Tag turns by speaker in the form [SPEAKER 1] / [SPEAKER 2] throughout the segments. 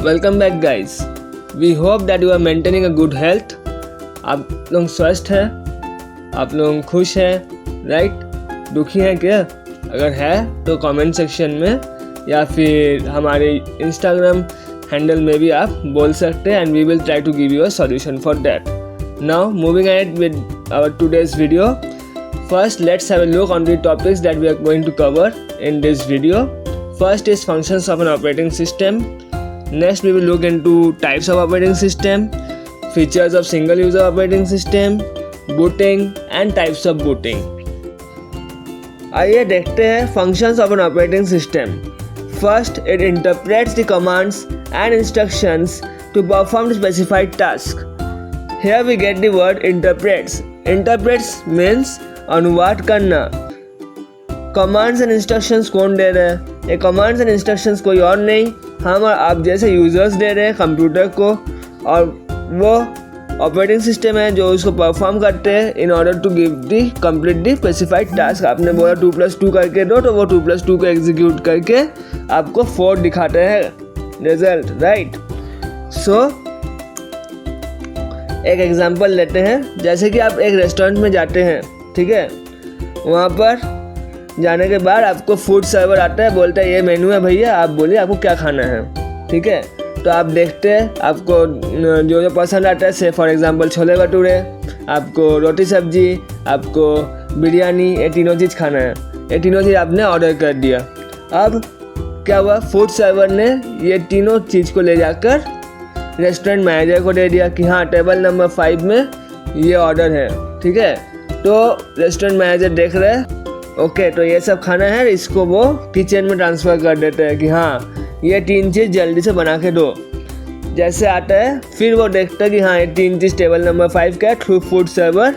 [SPEAKER 1] Welcome back guys. We hope that you are maintaining a good health. आप लोग स्वस्थ हैं, आप लोग खुश हैं, राइट? दुखी हैं क्या? अगर है तो कमेंट सेक्शन में या फिर हमारे इंस्टाग्राम हैंडल में भी आप बोल सकते हैं, and we will try to give you a solution for that. Now moving ahead with our today's video. First, let's have a look on the topics that we are going to cover in this video. First is functions of an operating system. Next, we will look into types of operating system, features of single user operating system, booting and types of booting. आइए देखते हैं functions of an operating system. First, it interprets the commands and instructions to perform specified task. Here we get the word interprets. Interprets means अनुवाद करना। Commands and instructions कौन दे रहे हैं? ये commands and instructions कोई और नहीं, हम और आप जैसे यूज़र्स दे रहे हैं कंप्यूटर को, और वो ऑपरेटिंग सिस्टम है जो उसको परफॉर्म करते हैं in order to give the complete the specified task. आपने बोला 2+2 करके दो, तो वो 2+2 को एग्जीक्यूट करके आपको 4 दिखाते हैं रिजल्ट, राइट? सो एक एग्जांपल लेते हैं। जैसे कि आप एक रेस्टोरेंट में जाते हैं, ठीक है? वहाँ पर जाने के बाद आपको फूड सर्वर आता है, बोलता है ये मेन्यू है भैया, आप बोलिए आपको क्या खाना है, ठीक है? तो आप देखते हैं, आपको जो जो पसंद आता है, से फॉर एग्जांपल छोले भटूरे, आपको रोटी सब्जी, आपको बिरयानी, ये तीनों चीज़ खाना है। ये तीनों चीज़ आपने ऑर्डर कर दिया। अब क्या हुआ, फूड सर्वर ने ये तीनों चीज़ को ले जाकर रेस्टोरेंट मैनेजर को दे दिया कि हाँ, टेबल नंबर 5 में ये ऑर्डर है, ठीक है? तो रेस्टोरेंट मैनेजर देख रहे हैं, ओके, तो ये सब खाना है, इसको वो किचन में ट्रांसफ़र कर देते हैं कि हाँ, ये 3 चीज़ जल्दी से बना के दो। जैसे आता है, फिर वो देखता है कि हाँ, ये 3 चीज़ टेबल नंबर 5 का है, थ्रू फूड सर्वर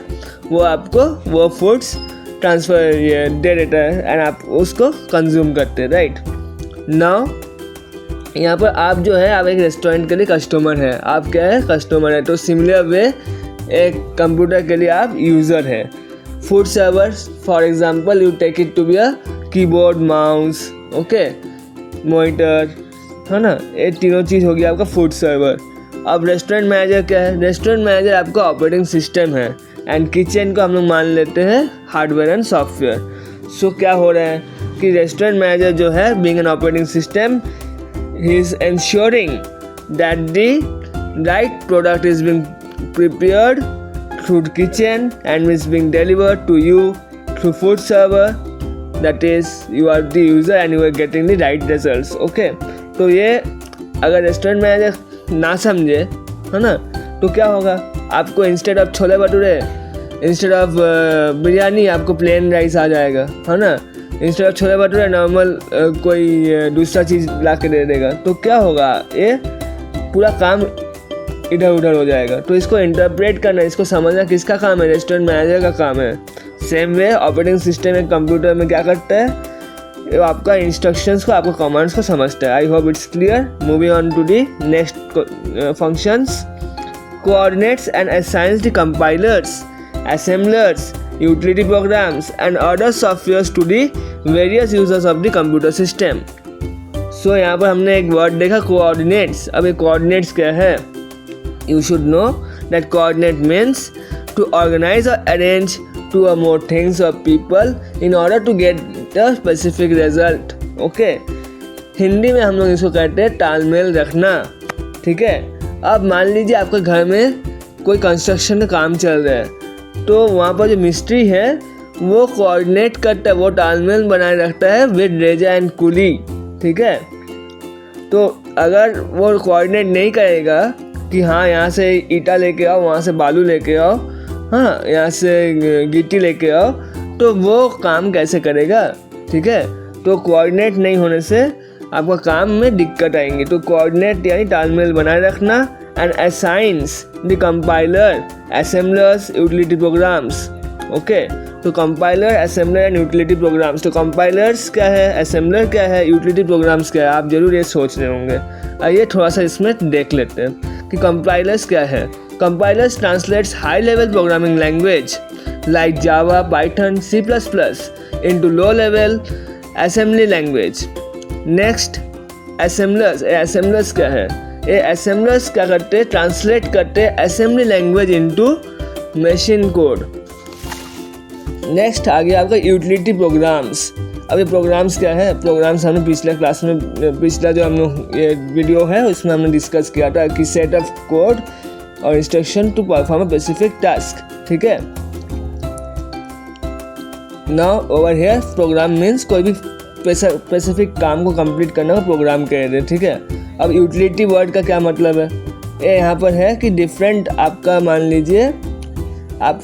[SPEAKER 1] वो आपको वो फूड्स ट्रांसफ़र ये दे देता है, एंड आप उसको कंज्यूम करते हैं, राइट? नाउ यहाँ पर आप जो है, आप एक रेस्टोरेंट के लिए कस्टमर है। आप क्या है? कस्टमर है। तो सिमिलर वे एक कंप्यूटर के लिए आप यूज़र है। Food server for example you take it to be a keyboard, mouse, okay, monitor, है ना? ये तीनों चीज़ हो गया आपका फूड सर्वर। अब रेस्टोरेंट मैनेजर क्या है? रेस्टोरेंट मैनेजर आपका ऑपरेटिंग सिस्टम है, एंड किचन को हम लोग मान लेते हैं हार्डवेयर एंड सॉफ्टवेयर। सो क्या हो रहा है कि रेस्टोरेंट मैनेजर जो है, being an operating system, he is ensuring that the right product is being prepared through the kitchen and is being delivered to you through food server. That is, you are the user and you are getting the right results. Okay? तो ये अगर restaurant manager ना समझे, है ना, तो क्या होगा? आपको instead of chole bhature, instead of biryani, आपको प्लेन राइस आ जाएगा, है ना? Instead of chole bhature normal कोई दूसरा चीज़ ला के दे देगा। तो क्या होगा? ये पूरा काम इधर उधर हो जाएगा। तो इसको इंटरप्रेट करना, इसको समझना किसका काम है? रेस्टोरेंट मैनेजर का काम है। सेम वे ऑपरेटिंग सिस्टम एक कंप्यूटर में क्या करता है? वो आपका इंस्ट्रक्शंस को, आपको कमांड्स को समझता है। I hope it's clear. Moving on to the next functions. Coordinates and assigns the compilers, assemblers, utility programs and other softwares to the various users of the computer system. So यहाँ पर हमने एक word देखा, coordinates. अब ये coordinates क्या है? You should know that coordinate means to organize or arrange two or more things or people in order to get a specific result. Okay? Hindi में हम लोग इसको कहते हैं तालमेल रखना, ठीक है? अब मान लीजिए आपके घर में कोई कंस्ट्रक्शन का काम चल रहा है, तो वहाँ पर जो मिस्त्री है वो कोऑर्डिनेट करता है, वो तालमेल बनाए रखता है विद रेजा एंड कुली, ठीक है? तो अगर वो कोऑर्डिनेट नहीं करेगा कि हाँ, यहाँ से ईटा लेके आओ, वहाँ से बालू लेके आओ, हाँ, यहाँ से गिट्टी लेके आओ, तो वो काम कैसे करेगा, ठीक है? तो कोऑर्डिनेट नहीं होने से आपका काम में दिक्कत आएंगी। तो कोऑर्डिनेट यानी तालमेल बनाए रखना, and assigns the compiler, assemblers, utility programs. Okay? तो compiler, assembler and utility programs. तो compilers क्या है, assembler क्या है, utility programs क्या है? आप जरूर ये सोच रहे होंगे। आइए थोड़ा सा इसमें देख लेते हैं कि compilers क्या है। Compilers translates high level programming language like Java, Python, C++ into low level assembly language. Next, assemblers. assemblers क्या है? ये असेंबलर्स क्या करते हैं, ट्रांसलेट करते हैं assembly language into machine code. Next आ गया आपका यूटिलिटी प्रोग्राम्स। अब ये प्रोग्राम्स क्या है, प्रोग्राम्स हमने पिछले क्लास में, पिछला जो हम लोग ये वीडियो है उसमें हमने डिस्कस किया था कि सेट ऑफ कोड और instruction to perform a specific task, ठीक है। Now over here program means कोई भी स्पेसिफिक काम को कंप्लीट करने का प्रोग्राम कह रहे हैं, ठीक है। अब यूटिलिटी वर्ड का क्या मतलब है, ये यहाँ पर है कि डिफरेंट आपका, मान लीजिए आप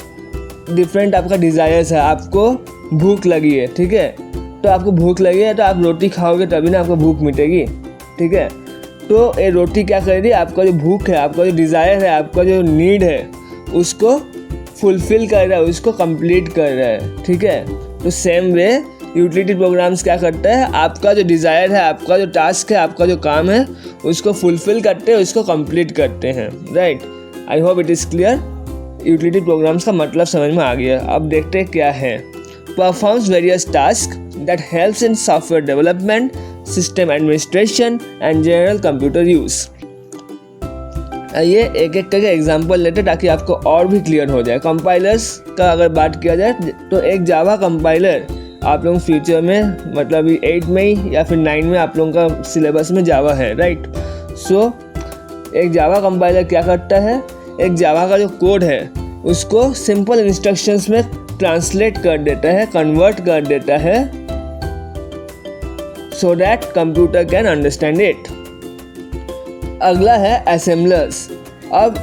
[SPEAKER 1] डिफरेंट आपका डिज़ायर्स है, आपको भूख लगी है, ठीक है। तो आपको भूख लगी है तो आप रोटी खाओगे तभी ना आपको भूख मिटेगी, ठीक है। तो ये रोटी क्या कर रही है, आपका जो भूख है, आपका जो डिज़ायर है, आपका जो नीड है उसको फुलफ़िल कर रहा है, उसको कंप्लीट कर रहा है, ठीक है। तो सेम वे यूटिलिटी प्रोग्राम्स क्या करता है, आपका जो डिज़ायर है, आपका जो टास्क है, आपका जो काम है उसको फुलफ़िल करते हैं, उसको कंप्लीट करते हैं, right. I hope it is clear. Utility programmes का मतलब समझ में आ गया। अब देखते हैं क्या है। Performs various task that helps in software development, system administration and general computer use. ये एक एक करके एग्जांपल लेते ताकि आपको और भी क्लियर हो जाए। कंपाइलर्स का अगर बात किया जाए तो एक जावा कंपाइलर आप लोग फ्यूचर में, मतलब 8 में या फिर 9 में आप लोगों का सिलेबस में जावा है, राइट। सो एक जावा कंपाइलर क्या करता है, एक जावा का जो कोड है उसको सिंपल इंस्ट्रक्शंस में ट्रांसलेट कर देता है, कन्वर्ट कर देता है, so that computer can understand it. अगला है असेंबलर्स। अब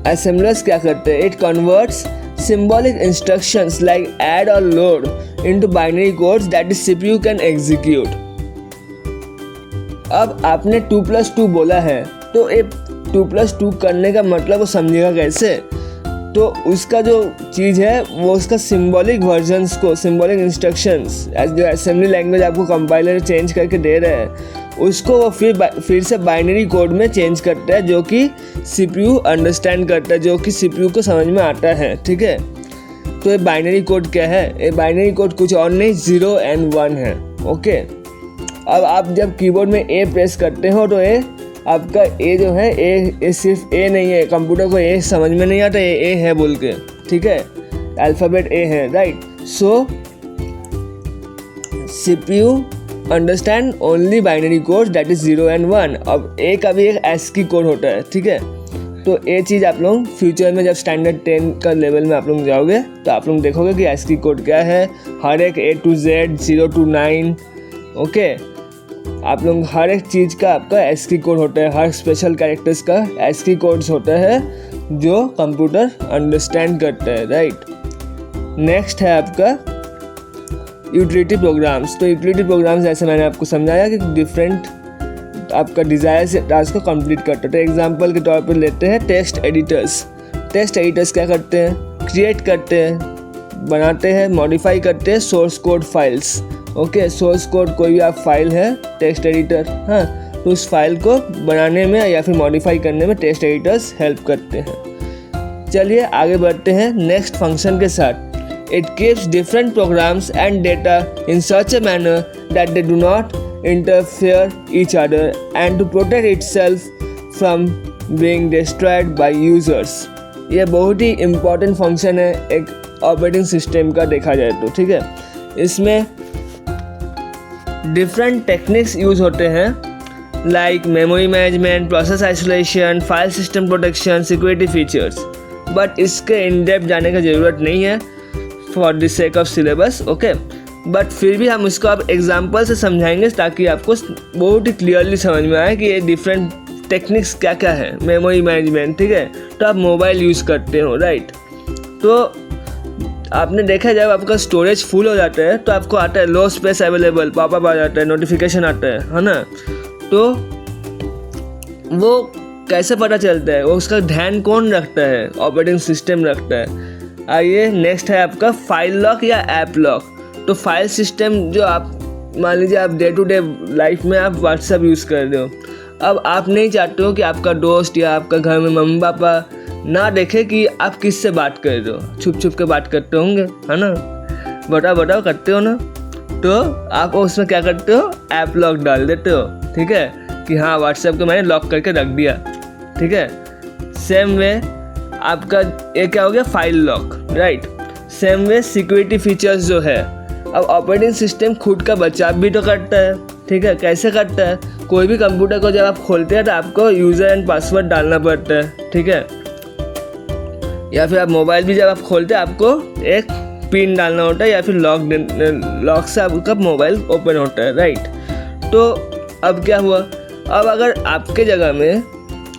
[SPEAKER 1] असेंबलर्स क्या करते हैं, it converts symbolic instructions like add or load into binary codes that the CPU can execute। अब आपने 2+2 बोला है तो ये 2+2 करने का मतलब वो समझेगा कैसे, तो उसका जो चीज़ है वो उसका सिंबॉलिक वर्जन्स को, सिंबॉलिक इंस्ट्रक्शंस जो असेंबली लैंग्वेज आपको कंपाइलर चेंज करके दे रहे हैं उसको वो फिर से बाइनरी कोड में चेंज करता है, जो कि CPU अंडरस्टैंड करता है, जो कि CPU को समझ में आता है, ठीक है। तो ये बाइनरी कोड क्या है, ये बाइनरी कोड कुछ और नहीं 0 and 1 है, ओके। अब आप जब कीबोर्ड में A प्रेस करते हो तो ये आपका A जो है, ए सिर्फ A नहीं है, कंप्यूटर को A समझ में नहीं आता ये A है बोल के, ठीक है, अल्फ़ाबेट A है, right. So CPU understand only binary code that is 0 and 1। अब A का भी एक ASCII कोड होता है, ठीक है। तो ये चीज़ आप लोग फ्यूचर में जब स्टैंडर्ड 10 का लेवल में आप लोग जाओगे तो आप लोग देखोगे कि ASCII कोड क्या है, हर एक A to Z 0 to 9, okay. आप लोग हर एक चीज़ का आपका ASCII कोड होता है, हर स्पेशल कैरेक्टर्स का ASCII कोड्स होता है जो कंप्यूटर अंडरस्टैंड करता है, राइट। नेक्स्ट है आपका यूटिलिटी प्रोग्राम्स। तो यूटिलिटी प्रोग्राम्स जैसे मैंने आपको समझाया कि डिफरेंट आपका डिज़ायर से टास्क को कंप्लीट करते हैं। तो एग्जांपल के तौर पर लेते हैं टेक्स्ट एडिटर्स। टेक्स्ट एडिटर्स क्या करते हैं, क्रिएट करते हैं, बनाते हैं, मॉडिफाई करते हैं source code files, okay. Source code कोई भी आप फाइल है टेक्स्ट एडिटर, हाँ, तो उस फाइल को बनाने में या फिर मॉडिफाई करने में टेक्स्ट एडिटर्स हेल्प करते हैं। चलिए आगे बढ़ते हैं नेक्स्ट फंक्शन के साथ। It keeps different programs and data in such a manner that they do not interfere each other and to protect itself from being destroyed by users। ये बहुत ही इम्पॉर्टेंट फंक्शन है एक ऑपरेटिंग सिस्टम का देखा जाए तो, ठीक है। इसमें डिफरेंट टेक्निक्स यूज़ होते हैं like memory management, process isolation, file system protection, security features, but इसके इन डेप्थ जाने की ज़रूरत नहीं है for the sake of syllabus, okay. But फिर भी हम इसको अब एग्जांपल से समझाएंगे ताकि आपको बहुत ही क्लियरली समझ में आए कि ये डिफरेंट टेक्निक्स क्या क्या है। मेमोरी मैनेजमेंट, ठीक है, तो आप मोबाइल यूज़ करते हो, राइट। तो आपने देखा जब आपका स्टोरेज फुल हो जाता है तो आपको आता है लो स्पेस अवेलेबल, पॉपअप आ जाता है, नोटिफिकेशन आता है ना। तो वो कैसे पता चलता है, वो उसका ध्यान कौन रखता है, ऑपरेटिंग सिस्टम रखता है। आइए नेक्स्ट है आपका फाइल लॉक या ऐप लॉक। तो फाइल सिस्टम जो आप मान लीजिए आप डे टू डे लाइफ में आप व्हाट्सएप यूज़ कर रहे हो, अब आप नहीं चाहते हो कि आपका दोस्त या आपका घर में मम्मी पापा ना देखे कि आप किससे बात कर रहे हो, छुप छुप के बात करते होंगे, है ना, बताओ करते हो ना। तो आप उसमें क्या करते हो, ऐप लॉक डाल देते हो, ठीक है। कि हाँ व्हाट्सएप को मैंने लॉक करके रख दिया, ठीक है। सेम वे आपका ये क्या हो गया, file lock, right. Same way security features जो है, अब ऑपरेटिंग सिस्टम खुद का बचाव भी तो करता है, ठीक है। कैसे करता है, कोई भी कंप्यूटर को जब आप खोलते हैं तो आपको यूज़र एंड पासवर्ड डालना पड़ता है, ठीक है। या फिर आप मोबाइल भी जब आप खोलते हैं आपको एक पिन डालना होता है या फिर लॉक से आपका मोबाइल ओपन होता है, राइट। तो अब क्या हुआ, अब अगर आपके जगह में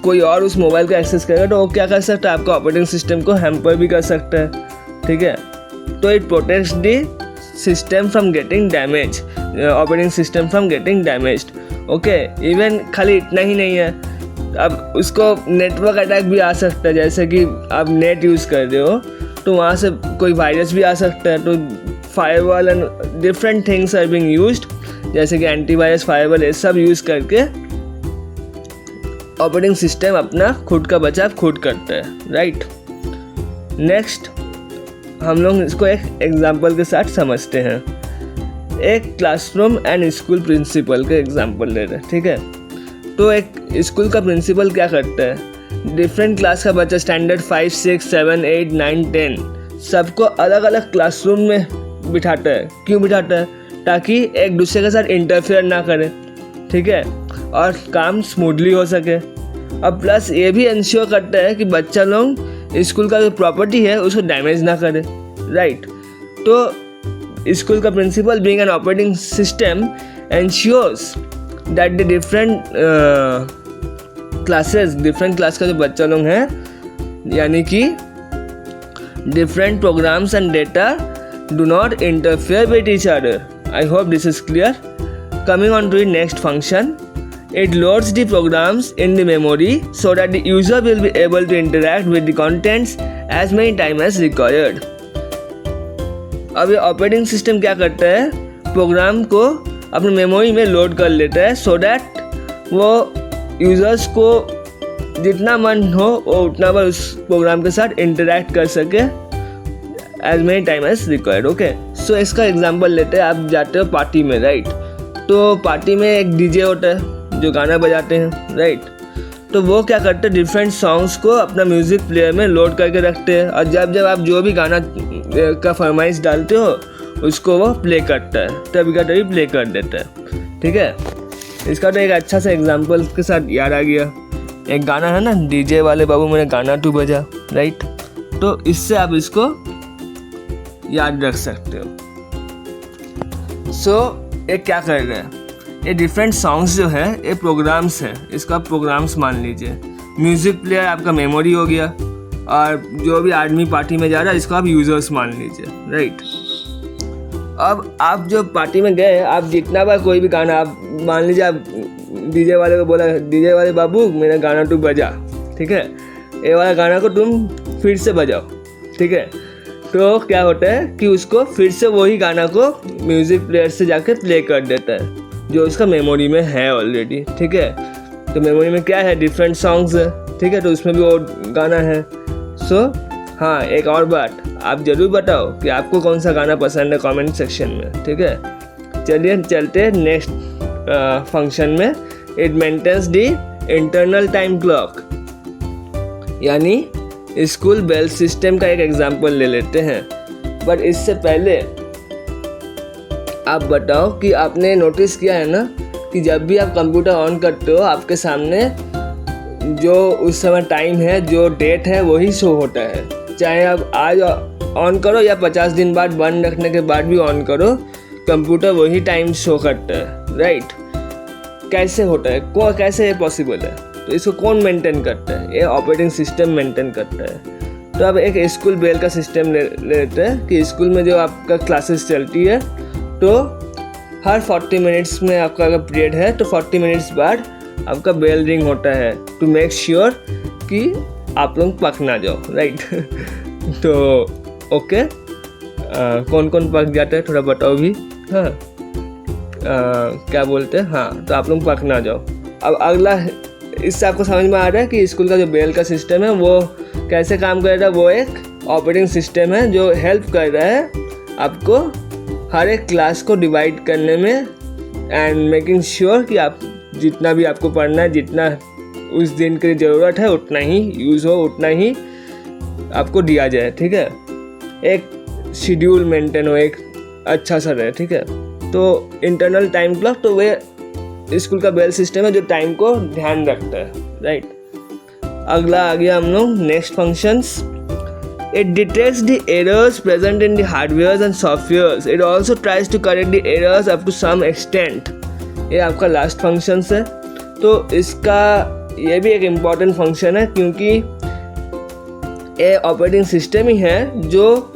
[SPEAKER 1] कोई और उस मोबाइल को एक्सेस करेगा तो वो क्या कर सकता है, आपका ऑपरेटिंग सिस्टम को हैम्पर भी कर सकता है, ठीक है। तो it protects the system from getting damage, operating system from getting damaged, okay. Even खाली इतना ही नहीं है, अब उसको नेटवर्क अटैक भी आ सकता है, जैसे कि आप नेट यूज़ कर रहे हो तो वहाँ से कोई वायरस भी आ सकता है। तो firewall and different things are being used, जैसे कि एंटीवायरस, फायरवॉल, ये सब यूज़ करके ऑपरेटिंग सिस्टम अपना खुद का बचाव खुद करता है, राइट। नेक्स्ट हम लोग इसको एक एग्जांपल के साथ समझते हैं। एक क्लासरूम एंड स्कूल प्रिंसिपल के एग्जांपल ले रहे हैं, ठीक है। तो एक स्कूल का प्रिंसिपल क्या करता है, डिफरेंट क्लास का बच्चा स्टैंडर्ड 5, 6, 7, 8, 9, 10 सबको अलग अलग क्लासरूम में बिठाता है। क्यों बिठाता है, ताकि एक दूसरे के साथ इंटरफेयर ना करे, ठीक है, और काम स्मूथली हो सके। अब प्लस ये भी इंश्योर करता है कि बच्चा लोग स्कूल का जो प्रॉपर्टी है उसको डैमेज ना करे, राइट। तो स्कूल का principal being an operating system ensures that the different classes, different class का जो बच्चा लोग हैं, यानी कि different programs and data do not interfere with each other. I hope this is clear. Coming on to the next function, it loads the programs in the memory so that the user will be able to interact with the contents as many time as required. अब ये operating system क्या करता है, programme को अपने memory में load कर लेता है सो दैट वो यूज़र्स को जितना मन हो वो उतना बार उस प्रोग्राम के साथ इंटरेक्ट कर सके as many time as required, okay. So इसका एग्जांपल लेते हैं, आप जाते हो पार्टी में, राइट। तो पार्टी में एक डीजे होता है जो गाना बजाते हैं, राइट। तो वो क्या करते हैं, डिफरेंट सॉन्ग्स को अपना म्यूज़िक प्लेयर में लोड करके रखते हैं, और जब जब आप जो भी गाना का फरमाइश डालते हो उसको वो प्ले करता है, तभी का तभी प्ले कर देता है, ठीक है। इसका तो एक अच्छा सा एग्जांपल के साथ याद आ गया, एक गाना है ना, डीजे वाले बाबू मेरे गाना तू बजा, राइट। तो इससे आप इसको याद रख सकते हो। ये क्या कर रहे हैं, ये डिफरेंट सॉन्ग्स जो है ये प्रोग्राम्स हैं, इसको आप प्रोग्राम्स मान लीजिए। म्यूज़िक प्लेयर आपका मेमोरी हो गया, और जो भी आदमी पार्टी में जा रहा है इसको आप यूज़र्स मान लीजिए, राइट। अब आप जो पार्टी में गए, आप जितना बार कोई भी गाना, आप मान लीजिए आप डीजे वाले को बोला, डीजे वाले बाबू मेरा गाना तू बजा, ठीक है, ये वाला गाना को तुम फिर से बजाओ, ठीक है। तो क्या होता है कि उसको फिर से वही गाना को म्यूज़िक प्लेयर से जाके प्ले कर देता है जो उसका मेमोरी में है ऑलरेडी, ठीक है। तो मेमोरी में क्या है, डिफरेंट सॉन्ग्स है, ठीक है, तो उसमें भी वो गाना है। हाँ, एक और बात, आप ज़रूर बताओ कि आपको कौन सा गाना पसंद है कमेंट सेक्शन में, ठीक है। चलिए चलते हैं नेक्स्ट फंक्शन में। It maintains the internal time clock, यानी स्कूल बेल सिस्टम का एक एग्जांपल ले लेते हैं। बट इससे पहले आप बताओ कि आपने नोटिस किया है ना कि जब भी आप कंप्यूटर ऑन करते हो आपके सामने जो उस समय टाइम है, जो डेट है, वही शो होता है। चाहे आप आज ऑन करो या 50 दिन बाद बंद रखने के बाद भी ऑन करो, कंप्यूटर वही टाइम शो करता है, राइट। कैसे होता है, कैसे ये पॉसिबल है, तो इसको कौन मेंटेन करता है, ये ऑपरेटिंग सिस्टम मेंटेन करता है। तो अब एक स्कूल बेल का सिस्टम ले लेते हैं कि स्कूल में जो आपका क्लासेस चलती है, तो हर 40 मिनट्स में आपका अगर पीरियड है तो 40 मिनट्स बाद आपका बेल रिंग होता है टू मेक श्योर कि आप लोग पक ना जाओ, राइट। तो ओके, कौन कौन पक जाता है थोड़ा बताओ भी। हाँ, क्या बोलते हैं, हाँ, तो आप लोग पक ना जाओ। अब अगला, इससे आपको समझ में आ रहा है कि स्कूल का जो बेल का सिस्टम है वो कैसे काम कर रहा है। वो एक ऑपरेटिंग सिस्टम है जो हेल्प कर रहा है आपको हर एक क्लास को डिवाइड करने में एंड मेकिंग श्योर कि आप जितना भी आपको पढ़ना है, जितना उस दिन की ज़रूरत है उतना ही यूज़ हो, उतना ही आपको दिया जाए, ठीक है। एक शेड्यूल मेंटेन हो, एक अच्छा सा रहे, ठीक है। तो इंटरनल टाइम क्लॉक तो वे स्कूल का बेल सिस्टम है जो टाइम को ध्यान रखता है, राइट। अगला आ गया हम लोग next functions. It detects the errors present in the hardware and software. It also tries to correct the errors up to some extent. ये आपका लास्ट फंक्शंस है। तो इसका ये भी एक इम्पॉर्टेंट फंक्शन है, क्योंकि ये ऑपरेटिंग सिस्टम ही है जो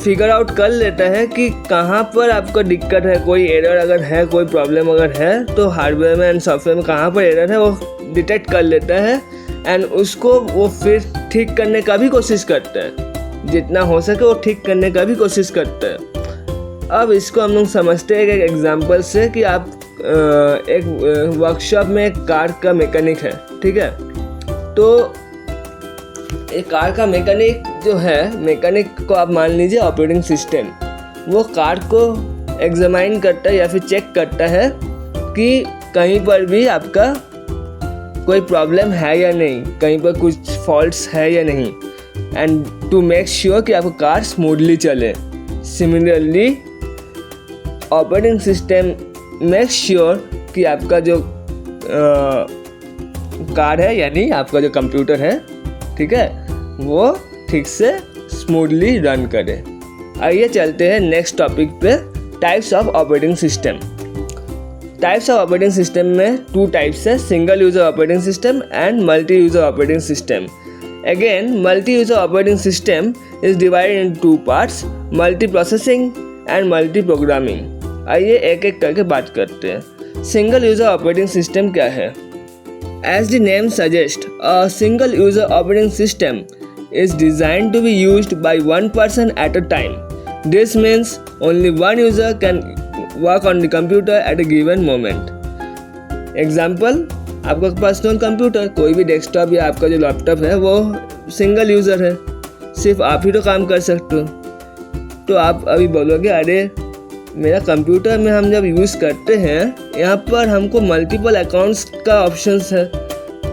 [SPEAKER 1] फिगर आउट कर लेता है कि कहाँ पर आपको दिक्कत है, कोई एरर अगर है, कोई प्रॉब्लम अगर है, तो हार्डवेयर में एंड सॉफ्टवेयर में कहाँ पर एरर है वो डिटेक्ट कर लेता है एंड उसको वो फिर ठीक करने का भी कोशिश करता है, जितना हो सके वो ठीक करने का भी कोशिश करता है। अब इसको हम लोग समझते हैं एक एग्जांपल से कि आप एक वर्कशॉप में एक कार का मैकेनिक है, ठीक है। तो एक कार का मैकेनिक जो है, मैकेनिक को आप मान लीजिए ऑपरेटिंग सिस्टम, वो कार को एग्जामाइन करता है या फिर चेक करता है कि कहीं पर भी आपका कोई प्रॉब्लम है या नहीं, कहीं पर कुछ फॉल्ट्स है या नहीं, एंड टू मेक श्योर कि आपका कार स्मूथली चले। Similarly operating system make sure कि आपका जो कार है यानी आपका जो कंप्यूटर है, ठीक है, वो ठीक से स्मूथली रन करे। आइए चलते हैं नेक्स्ट टॉपिक पे, types of operating system. Types of operating system में 2 टाइप्स है, single user operating system and multi user operating system. Again multi user operating system is divided in 2 parts, multi processing and multi programming. आइए एक एक करके बात करते हैं। Single user operating system क्या है? As the name suggests, a single user operating system is designed to be used by one person at a time. This means only one user can work on the computer at a given moment. Example, आपका personal computer, कोई भी desktop या आपका जो laptop है वो single user है, सिर्फ आप ही तो काम कर सकते हो। तो आप अभी बोलोगे अरे मेरा कंप्यूटर में हम जब यूज़ करते हैं यहाँ पर हमको मल्टीपल अकाउंट्स का ऑप्शंस है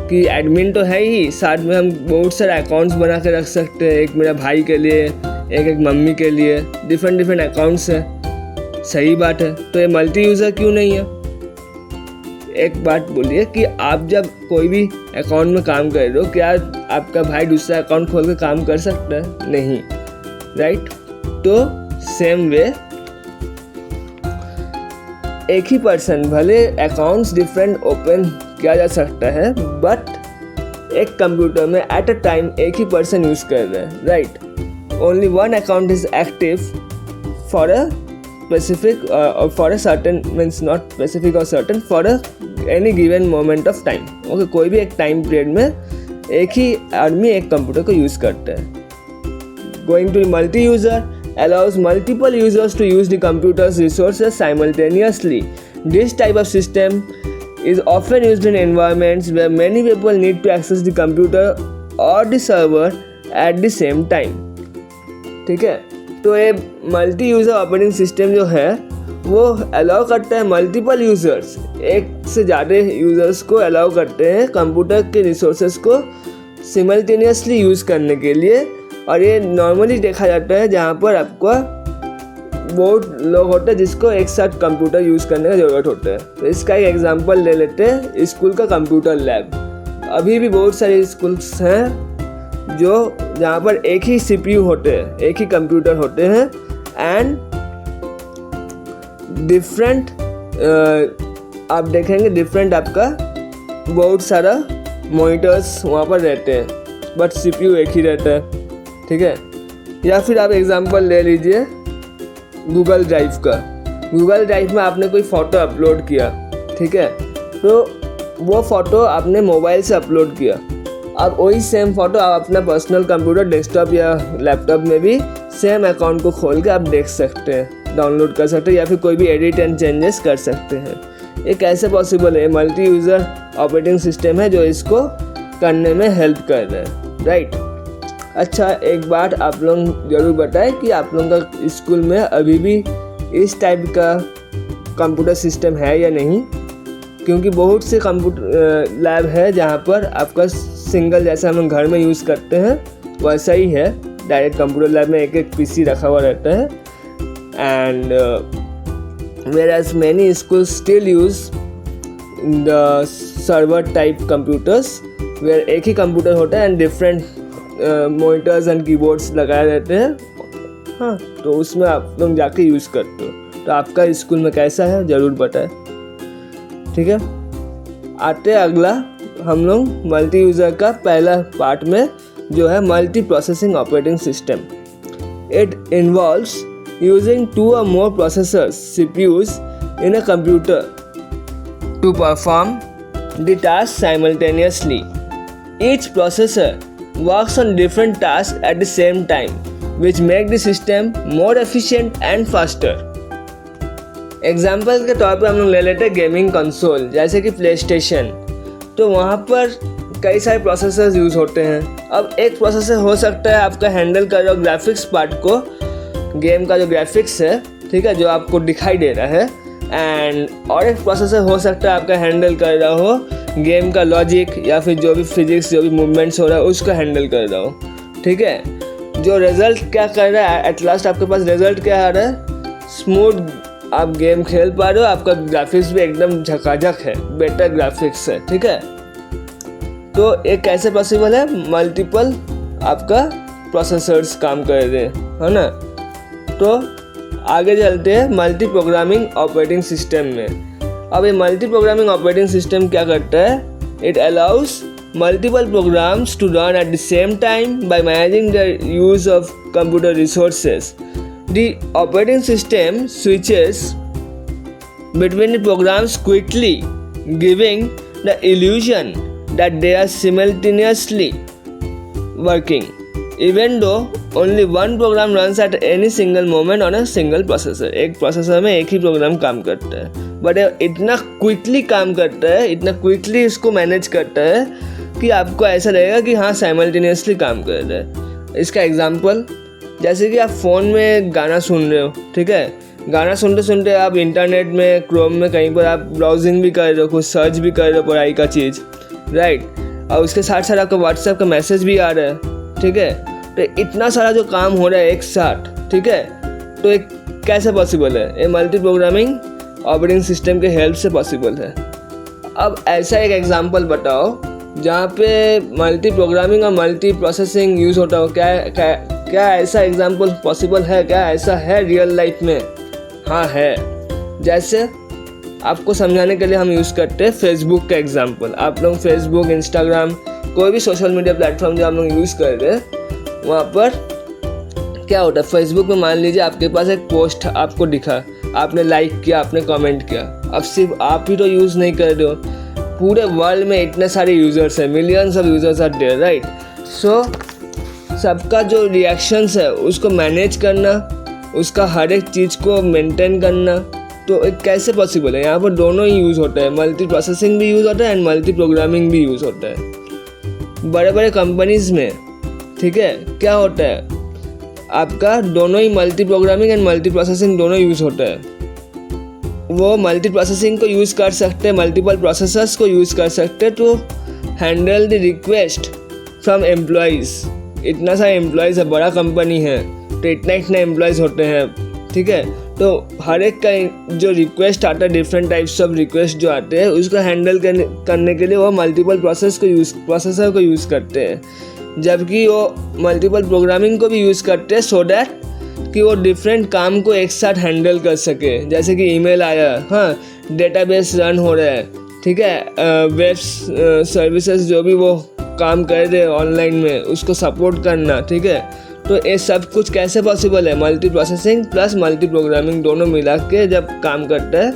[SPEAKER 1] कि एडमिन तो है ही, साथ में हम बहुत सारे अकाउंट्स बना के रख सकते हैं, एक मेरा भाई के लिए, एक मम्मी के लिए, डिफरेंट अकाउंट्स है। सही बात है, तो ये मल्टी यूज़र क्यों नहीं है? एक बात बोलिए कि आप जब कोई भी अकाउंट में काम कर रहे हो, क्या आपका भाई दूसरा अकाउंट खोल के काम कर सकता है? नहीं, राइट। तो सेम वे एक ही पर्सन, भले अकाउंट्स डिफरेंट ओपन किया जा सकता है, बट एक कंप्यूटर में एट अ टाइम एक ही पर्सन यूज़ कर रहे हैं, right. Only one account is active for a specific or for a certain, means not specific or certain, for a any given moment of time. Okay, कोई भी एक time period में एक ही आदमी एक कंप्यूटर को यूज़ करता है। Going to multi user allows multiple users to use the computer's resources simultaneously. This type of system is often used in environments where many people need to access the computer or the server at the same time. ठीक है, तो ये multi user operating system जो है वो allow करता है multiple users, एक से ज़्यादा यूज़र्स को अलाउ करते हैं कंप्यूटर के रिसोर्सेज को सिमल्टेनियसली यूज़ करने के लिए। और ये नॉर्मली देखा जाता है जहाँ पर आपको बहुत लोग होते हैं जिसको एक साथ कंप्यूटर यूज़ करने की ज़रूरत होता है। तो इसका एक एग्जांपल ले लेते हैं, स्कूल का कंप्यूटर लैब। अभी भी बहुत सारे स्कूल्स हैं जो जहाँ पर एक ही CPU होते हैं, एक ही कंप्यूटर होते हैं एंड डिफरेंट आप देखेंगे डिफरेंट आपका बहुत सारा मॉनिटर्स वहाँ पर रहते हैं, बट CPU एक ही रहता है, ठीक है। या फिर आप एग्जांपल ले लीजिए गूगल ड्राइव का। गूगल ड्राइव में आपने कोई फ़ोटो अपलोड किया, ठीक है, तो वो फ़ोटो आपने मोबाइल से अपलोड किया। अब वही सेम फ़ोटो आप अपना पर्सनल कंप्यूटर, डेस्कटॉप या लैपटॉप में भी सेम अकाउंट को खोल के आप देख सकते हैं, डाउनलोड कर सकते हैं या फिर कोई भी एडिट एंड चेंजेस कर सकते हैं। ये कैसे पॉसिबल है? मल्टी यूज़र ऑपरेटिंग सिस्टम है जो इसको करने में हेल्प कर रहा है, राइट। अच्छा, एक बात आप लोग ज़रूर बताएं कि आप लोगों का स्कूल में अभी भी इस टाइप का कंप्यूटर सिस्टम है या नहीं, क्योंकि बहुत से कंप्यूटर लैब है जहाँ पर आपका सिंगल, जैसा हम घर में यूज़ करते हैं वैसा ही है, डायरेक्ट कंप्यूटर लैब में एक एक पीसी रखा हुआ रहता है। And whereas many schools still use the server type computers where एक ही कंप्यूटर होता है and different monitors and keyboards लगाए रहते हैं। हाँ, तो उसमें आप लोग जाके यूज़ करते हो। तो आपका स्कूल में कैसा है ज़रूर बताएं, ठीक है। आते अगला हम लोग मल्टी यूज़र का पहला पार्ट में, जो है multi processing operating system. It involves using 2 or more processors CPUs in a computer to perform the task simultaneously. Each processor works on different tasks at the same time, which make the system more efficient and faster. Example के तौर पर हम लोग ले लेते हैं gaming console, जैसे कि प्ले स्टेशन। तो वहाँ पर कई सारे प्रोसेसर्स यूज़ होते हैं। अब एक प्रोसेसर हो सकता है आपका हैंडल कर रहा हो ग्राफिक्स पार्ट को, गेम का जो ग्राफिक्स है, ठीक है, जो आपको दिखाई दे रहा है। एंड और एक प्रोसेसर हो सकता है आपका हैंडल कर रहा हो गेम का लॉजिक या फिर जो भी फिजिक्स, जो भी मूवमेंट्स हो रहा है उसको हैंडल कर रहा हो, ठीक है। जो रिजल्ट क्या कर रहा है, एट लास्ट आपके पास रिजल्ट क्या आ रहा है, स्मूथ आप गेम खेल पा रहे हो, आपका ग्राफिक्स भी एकदम झकाझक है, बेटर ग्राफिक्स है, ठीक है। तो एक कैसे पॉसिबल है, मल्टीपल आपका प्रोसेसर्स काम कर रहे हैं, है ना। तो आगे चलते हैं मल्टी प्रोग्रामिंग ऑपरेटिंग सिस्टम में। अब ये मल्टी प्रोग्रामिंग ऑपरेटिंग सिस्टम क्या करता है, it allows multiple programs to run at the same time by managing the use of computer resources. The operating system switches between the programs quickly, giving the illusion that they are simultaneously working, even though only one program runs at any single moment on a single processor. एक processor में एक ही programme काम करता है, but इतना quickly काम करता है, इतना क्विकली इसको मैनेज करता है कि आपको ऐसा लगेगा कि हाँ साइमल्टेनियसली काम कर रहा है। इसका एग्जांपल, जैसे कि आप फ़ोन में गाना सुन रहे हो, ठीक है, गाना सुनते सुनते आप इंटरनेट में, क्रोम में कहीं पर आप ब्राउजिंग भी कर रहे हो, कुछ सर्च भी कर रहे हो पढ़ाई का चीज़, राइट। और उसके साथ साथ आपका व्हाट्सएप का मैसेज भी आ रहा है, ठीक है। तो इतना सारा जो काम हो रहा है एक साथ, ठीक है, तो एक कैसे पॉसिबल है, ये मल्टी प्रोग्रामिंग ऑपरेटिंग सिस्टम के हेल्प से पॉसिबल है। अब ऐसा एक एग्जांपल बताओ जहाँ पे मल्टी प्रोग्रामिंग और मल्टी प्रोसेसिंग यूज़ होता हो। क्या ऐसा एग्जांपल पॉसिबल है, क्या ऐसा है रियल लाइफ में? हाँ है। जैसे आपको समझाने के लिए हम यूज़ करते हैं फेसबुक का एग्जांपल। आप लोग फेसबुक, इंस्टाग्राम, कोई भी सोशल मीडिया प्लेटफॉर्म जो आप लोग यूज़ कर रहे हैं, वहाँ पर क्या होता है, फेसबुक में मान लीजिए आपके पास एक पोस्ट आपको दिखा, आपने लाइक किया, आपने कमेंट किया। अब सिर्फ आप ही तो यूज़ नहीं कर रहे हो, पूरे वर्ल्ड में इतने सारे यूज़र्स हैं, millions of users are there, right. So सबका जो रिएक्शंस है उसको मैनेज करना, उसका हर एक चीज़ को मेंटेन करना, तो एक कैसे पॉसिबल है? यहाँ पर दोनों ही यूज़ होता है, मल्टी प्रोसेसिंग भी यूज़ होता है एंड मल्टी प्रोग्रामिंग भी यूज़ होता है। बड़े बड़े कंपनीज़ में, ठीक है, क्या होता है, आपका दोनों ही multi programming and multi processing दोनों यूज़ होता है। वो मल्टी प्रोसेसिंग को यूज़ कर सकते हैं, मल्टीपल प्रोसेसर्स को यूज़ कर सकते हैं to handle the request from employees. इतना सारा एम्प्लॉयज़ है, बड़ा कंपनी है, तो इतने एम्प्लॉयज़ होते हैं, ठीक है। तो हर एक का जो रिक्वेस्ट आता है, डिफरेंट टाइप्स ऑफ रिक्वेस्ट जो आते हैं, उसको हैंडल करने के लिए वो मल्टीपल प्रोसेसर को यूज़ करते हैं। जबकि वो मल्टीपल प्रोग्रामिंग को भी यूज़ करते हैं सो दैट कि वो डिफरेंट काम को एक साथ हैंडल कर सके। जैसे कि ईमेल आया, हाँ, डेटाबेस रन हो रहा है, ठीक है, वेब सर्विसेज जो भी वो काम कर रहे हैं ऑनलाइन में, उसको सपोर्ट करना, ठीक है। तो ये सब कुछ कैसे पॉसिबल है? Multi processing plus multi programming दोनों मिला के जब काम करता है,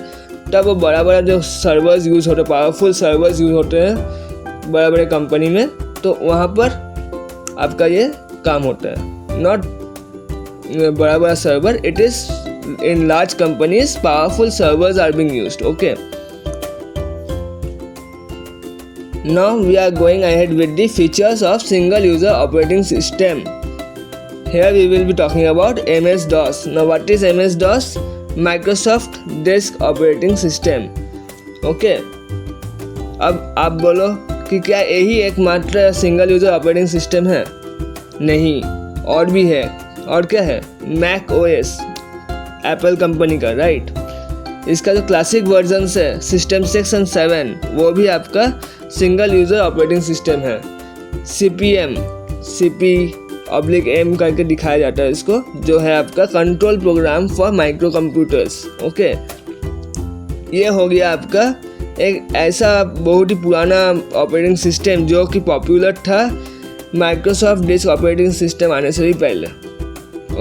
[SPEAKER 1] तब वो बड़ा बड़ा जो सर्वर्स यूज़ होते हैं, पावरफुल सर्वर्स यूज़ होते हैं बड़े बड़े कंपनी में, तो वहाँ पर आपका ये काम होता है। नॉट बड़ा बड़ा server, it is in large companies powerful servers are being used, okay. Now we are going ahead with the features of single user operating system. Here we will be talking about MS-DOS. Now what is MS-DOS? Microsoft Disk Operating System. Okay. अब आप बोलो कि क्या यही एकमात्र single user operating system है? नहीं, और भी है। और क्या है? मैक ओएस, एप्पल कंपनी का, राइट। इसका जो क्लासिक वर्जन है सिस्टम 6 और 7, वो भी आपका सिंगल यूज़र ऑपरेटिंग सिस्टम है। CP/M, CP/M करके दिखाया जाता है इसको, जो है आपका control program for micro computers. Okay, ये हो गया आपका एक ऐसा बहुत ही पुराना ऑपरेटिंग सिस्टम जो कि पॉपुलर था माइक्रोसॉफ्ट डिस्क ऑपरेटिंग सिस्टम आने से भी पहले।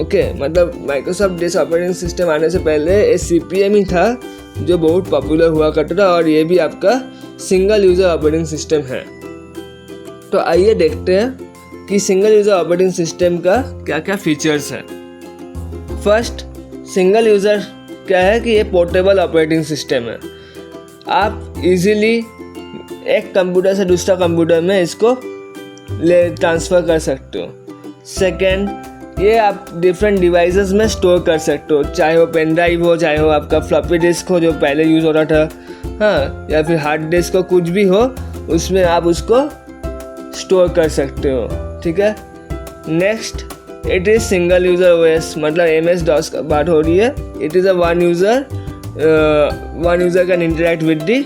[SPEAKER 1] ओके, मतलब माइक्रोसॉफ्ट डिस्क ऑपरेटिंग सिस्टम आने से पहले ये CP/M ही था जो बहुत पॉपुलर हुआ करता था, और ये भी आपका सिंगल यूज़र ऑपरेटिंग सिस्टम है। तो आइए देखते हैं कि सिंगल यूज़र ऑपरेटिंग सिस्टम का क्या क्या फीचर्स है। फर्स्ट, सिंगल यूज़र क्या है कि ये पोर्टेबल ऑपरेटिंग सिस्टम है। आप इजीली एक कंप्यूटर से दूसरा कंप्यूटर में इसको ट्रांसफ़र कर सकते हो। सेकेंड, ये आप डिफरेंट डिवाइसेस में स्टोर कर सकते हो, चाहे वो पेन ड्राइव हो, चाहे वो आपका फ्लॉपी डिस्क हो जो पहले यूज़ हो रहा था, हाँ, या फिर हार्ड डिस्क हो, कुछ भी हो, उसमें आप उसको स्टोर कर सकते हो। ठीक है। Next, it is single user OS, मतलब MS-DOS का बात हो रही है। It is a one user can interact with the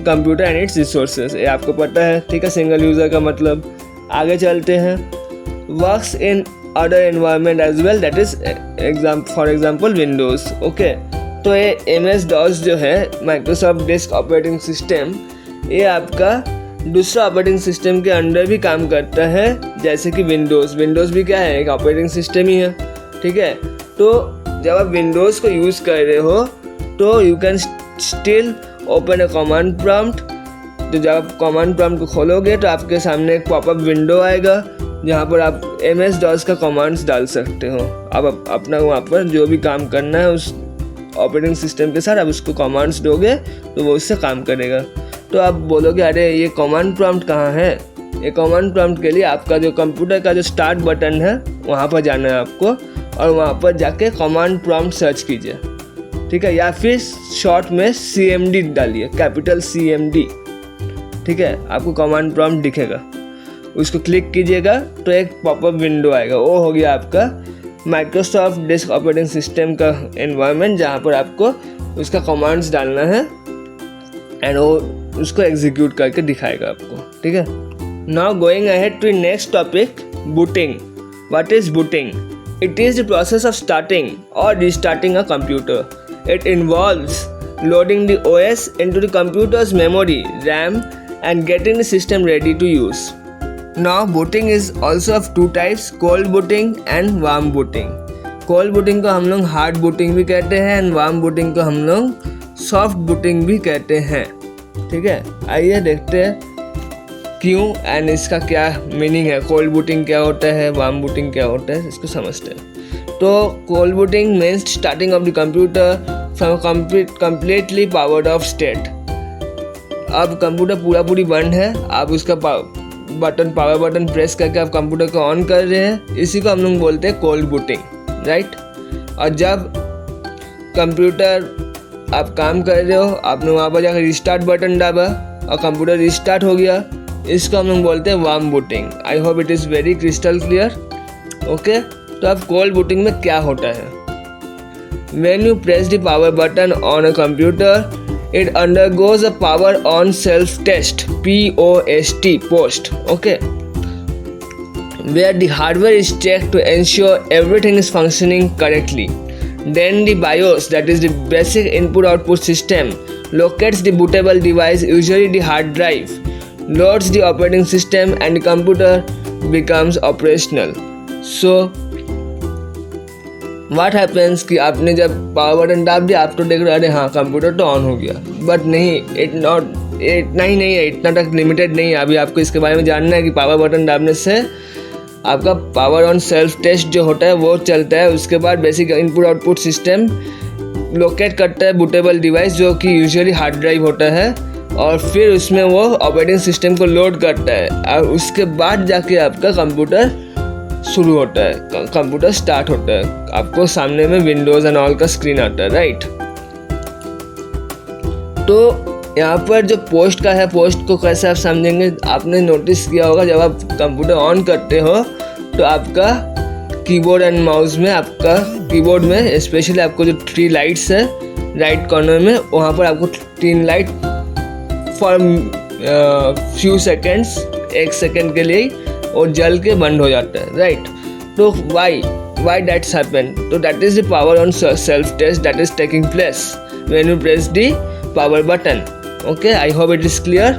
[SPEAKER 1] computer and it's resources, ये आपको पता है। ठीक है, सिंगल यूज़र का मतलब। आगे चलते हैं। Works in other environment as well, that is for example Windows. Okay, तो ये MS-DOS जो है माइक्रोसॉफ्ट डिस्क ऑपरेटिंग सिस्टम, ये आपका दूसरा ऑपरेटिंग सिस्टम के अंडर भी काम करता है, जैसे कि विंडोज़ भी क्या है, एक ऑपरेटिंग सिस्टम ही है। ठीक है, तो जब आप विंडोज़ को यूज़ कर रहे हो तो you can still open a command prompt. तो जब आप कमांड प्रॉम्प्ट को खोलोगे तो आपके सामने एक पॉपअप विंडो आएगा जहाँ पर आप MS-DOS का कमांड्स डाल सकते हो। अब अपना वहाँ पर जो भी काम करना है उस ऑपरेटिंग सिस्टम के साथ आप उसको कमांड्स दोगे तो वो उससे काम करेगा। तो आप बोलोगे अरे ये कमांड प्रॉम्प्ट कहाँ है? ये कमांड प्रॉम्प्ट के लिए आपका जो कंप्यूटर का जो स्टार्ट बटन है वहाँ पर जाना है आपको, और वहाँ पर जाके कमांड प्रॉम्प्ट सर्च कीजिए। ठीक है, या फिर शॉर्ट में CMD डालिए, कैपिटल CMD। ठीक है, आपको कमांड प्रॉम्प्ट दिखेगा, उसको क्लिक कीजिएगा तो एक पॉपअप विंडो आएगा। वो हो गया आपका माइक्रोसॉफ्ट डिस्क ऑपरेटिंग सिस्टम का एनवायरनमेंट, जहाँ पर आपको उसका कमांड्स डालना है एंड वो उसको एग्जीक्यूट करके दिखाएगा आपको। ठीक है। Now going ahead to next topic, booting. What is booting? It is the process of starting or restarting a computer. It involves loading the OS into the computer's memory, RAM, and getting the system ready to use. Now, booting is also of two types, cold booting and warm booting. Cold booting को हम लोग hard booting भी कहते हैं and warm booting को हम लोग soft booting भी कहते हैं। ठीक है, आइए देखते हैं क्यों एंड इसका क्या मीनिंग है। कोल्ड बूटिंग क्या होता है, वार्म बूटिंग क्या होता है, इसको समझते हैं। तो cold booting means starting of the computer from completely powered off state। अब कंप्यूटर पूरी बंद है, आप उसका पावर बटन प्रेस करके आप कंप्यूटर को ऑन कर रहे हैं, इसी को हम लोग बोलते हैं कोल्ड बूटिंग, राइट। और जब कंप्यूटर आप काम कर रहे हो, आपने वहाँ पर जाकर रिस्टार्ट बटन दबा और कंप्यूटर रिस्टार्ट हो गया, इसको हम लोग बोलते हैं warm booting. I hope it is very crystal clear. Okay, तो अब कोल्ड बूटिंग में क्या होता है? When you press the power button on a computer, it undergoes a power on self test, post, okay, where the hardware is checked to ensure everything is functioning correctly. Then the BIOS, that is the basic input output system, locates the bootable device, usually the hard drive, loads the operating system, and the computer becomes operational. So what happens कि आपने जब power button दाब दिया, आप तो देख रहे अरे हाँ कंप्यूटर तो ऑन हो गया, बट नहीं, इतना ही नहीं है, इतना तक लिमिटेड नहीं है। अभी आपको इसके बारे में जानना है कि पावर बटन दाबने से आपका पावर ऑन सेल्फ टेस्ट जो होता है वो चलता है। उसके बाद basic input output system locate करता है बूटेबल डिवाइस जो कि यूजुअली हार्ड ड्राइव होता है, और फिर उसमें वो ऑपरेटिंग सिस्टम को लोड करता है, और उसके बाद जाके आपका कंप्यूटर शुरू होता है, कंप्यूटर स्टार्ट होता है, आपको सामने में विंडोज़ एंड ऑल का स्क्रीन आता है, राइट। तो यहाँ पर जो पोस्ट का है, पोस्ट को कैसे आप समझेंगे, आपने नोटिस किया होगा जब आप कंप्यूटर ऑन करते हो तो आपका कीबोर्ड एंड माउस में, आपका कीबोर्ड में स्पेशली आपको जो 3 लाइट्स है राइट कॉर्नर में, वहाँ पर आपको 3 light for few seconds, 1 second के लिए और जल के बंद हो जाता है, राइट। तो वाई दैट्स हैपन, तो that is the power on self test that is taking place when you press the power button. Okay, I hope it is clear.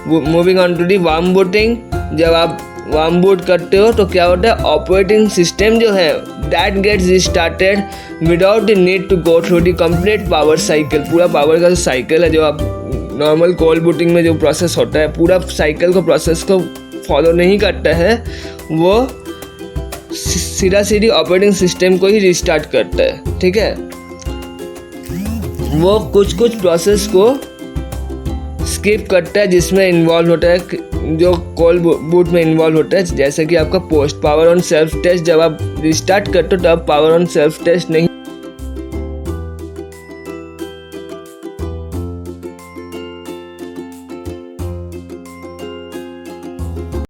[SPEAKER 1] Moving on to the warm booting. जब आप warm boot करते हो तो क्या होता है, operating system जो है that gets started without the need to go through the complete power cycle. पूरा पावर का जो साइकिल है, जो आप नॉर्मल कोल्ड बूटिंग में जो प्रोसेस होता है, पूरा साइकिल को प्रोसेस को फॉलो नहीं करता है, वो सीधी ऑपरेटिंग सिस्टम को ही रिस्टार्ट करता है, ठीक है। वो कुछ प्रोसेस को स्किप करता है जिसमें इन्वॉल्व होता है, जो कोल्ड बूट में इन्वॉल्व होता है, जैसे कि आपका post power on self test. जब आप रिस्टार्ट करते हो तब पावर ऑन सेल्फ टेस्ट नहीं